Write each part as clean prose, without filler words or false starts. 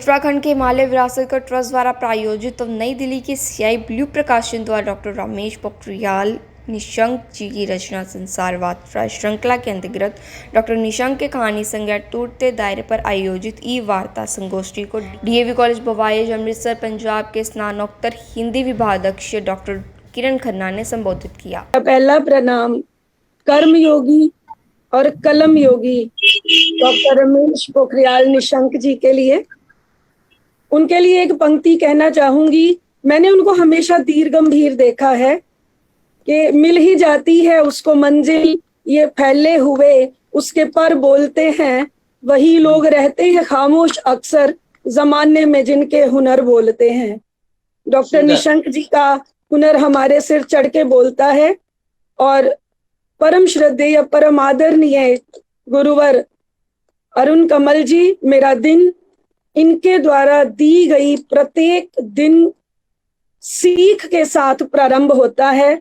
उत्तराखंड के हिमालय विरासत का ट्रस्ट द्वारा प्रायोजित और नई दिल्ली के सीआई ब्लू प्रकाशन द्वारा डॉक्टर रमेश पोखरियाल निशंक जी की रचना संसारवाद श्रृंखला के अंतर्गत डॉक्टर निशंक के कहानी संज्ञा टूटते दायरे पर आयोजित ई वार्ता संगोष्ठी को डीएवी कॉलेज बवाईज अमृतसर पंजाब के स्नातकोत्तर हिंदी विभागाध्यक्ष डॉक्टर किरण खन्ना ने संबोधित किया। पहला प्रणाम कर्म योगी और कलम योगी डॉक्टर रमेश पोखरियाल निशंक जी के लिए। उनके लिए एक पंक्ति कहना चाहूंगी। मैंने उनको हमेशा धीर गंभीर देखा है कि मिल ही जाती है उसको मंजिल, ये फैले हुए उसके पर बोलते हैं, वही लोग रहते हैं खामोश अक्सर जमाने में जिनके हुनर बोलते हैं। डॉक्टर निशंक जी का हुनर हमारे सिर चढ़ के बोलता है और परम श्रद्धेय परम आदरणीय गुरुवर अरुण कमल जी, मेरा दिन इनके द्वारा दी गई प्रत्येक दिन सीख के साथ प्रारंभ होता है।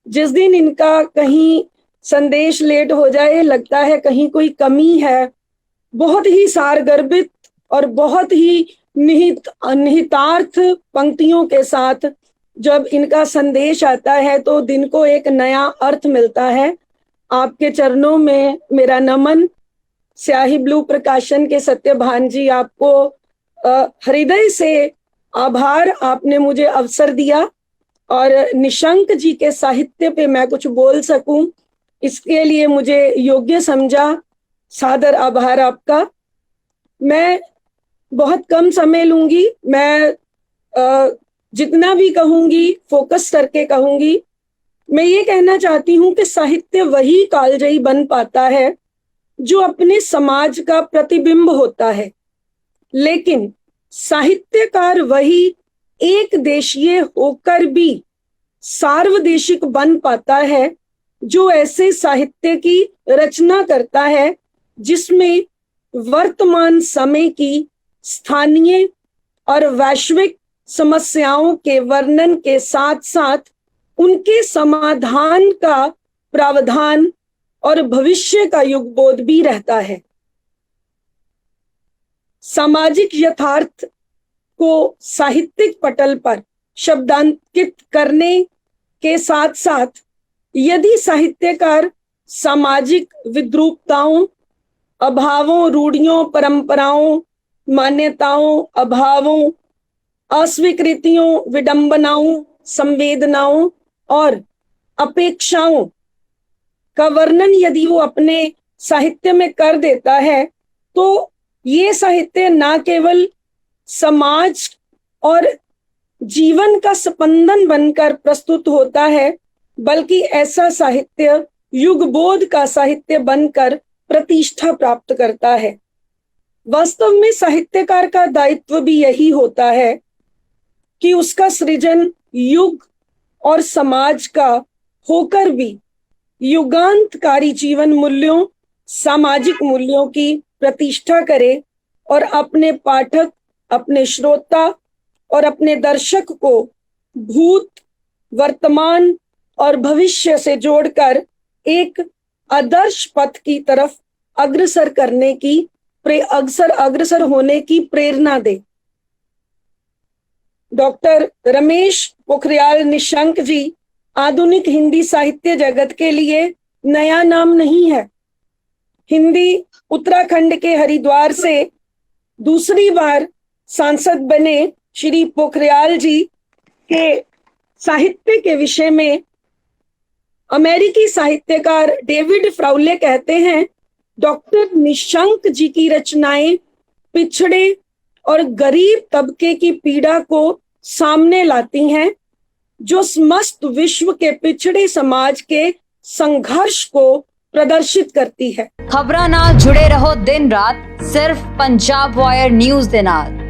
जिस दिन इनका कहीं संदेश लेट हो जाए, लगता है कहीं कोई कमी है, बहुत ही सारगर्भित और बहुत ही निहितार्थ पंक्तियों के साथ जब इनका संदेश आता है तो दिन को एक नया अर्थ मिलता है। आपके चरणों में मेरा नमन। स्याही ब्लू प्रकाशन के सत्यभान जी, आपको हृदय से आभार, आपने मुझे अवसर दिया और निशंक जी के साहित्य पे मैं कुछ बोल सकूं इसके लिए मुझे योग्य समझा। सादर आभार आपका। मैं बहुत कम समय लूंगी, मैं जितना भी कहूंगी फोकस करके कहूंगी। मैं ये कहना चाहती हूँ कि साहित्य वही कालजयी बन पाता है जो अपने समाज का प्रतिबिंब होता है, लेकिन साहित्यकार वही एक देशीय होकर भी सार्वदेशिक बन पाता है जो ऐसे साहित्य की रचना करता है जिसमें वर्तमान समय की स्थानीय और वैश्विक समस्याओं के वर्णन के साथ साथ उनके समाधान का प्रावधान और भविष्य का युगबोध भी रहता है। सामाजिक यथार्थ को साहित्यिक पटल पर शब्दांकित करने के साथ साथ यदि साहित्यकार सामाजिक विद्रूपताओं, अभावों, रूढ़ियों, परंपराओं, मान्यताओं, अभावों, अस्वीकृतियों, विडंबनाओं, संवेदनाओं और अपेक्षाओं का वर्णन यदि वो अपने साहित्य में कर देता है तो ये साहित्य ना केवल समाज और जीवन का स्पंदन बनकर प्रस्तुत होता है, बल्कि ऐसा साहित्य युगबोध का साहित्य बनकर प्रतिष्ठा प्राप्त करता है। वास्तव में साहित्यकार का दायित्व भी यही होता है कि उसका सृजन युग और समाज का होकर भी युगांतकारी जीवन मूल्यों, सामाजिक मूल्यों की प्रतिष्ठा करे और अपने पाठक, अपने श्रोता और अपने दर्शक को भूत, वर्तमान और भविष्य से जोड़कर एक आदर्श पथ की तरफ अग्रसर करने की अग्रसर होने की प्रेरणा दे। डॉक्टर रमेश पोखरियाल निशंक जी आधुनिक हिंदी साहित्य जगत के लिए नया नाम नहीं है। हिंदी उत्तराखंड के हरिद्वार से दूसरी बार सांसद बने श्री पोखरियाल जी के साहित्य के विषय में अमेरिकी साहित्यकार डेविड फ्राउले कहते हैं, डॉक्टर निशंक जी की रचनाएं पिछड़े और गरीब तबके की पीड़ा को सामने लाती हैं, जो समस्त विश्व के पिछड़े समाज के संघर्ष को प्रदर्शित करती है। खबरां नाल जुड़े रहो दिन रात सिर्फ पंजाब वायर न्यूज़ दे नाल।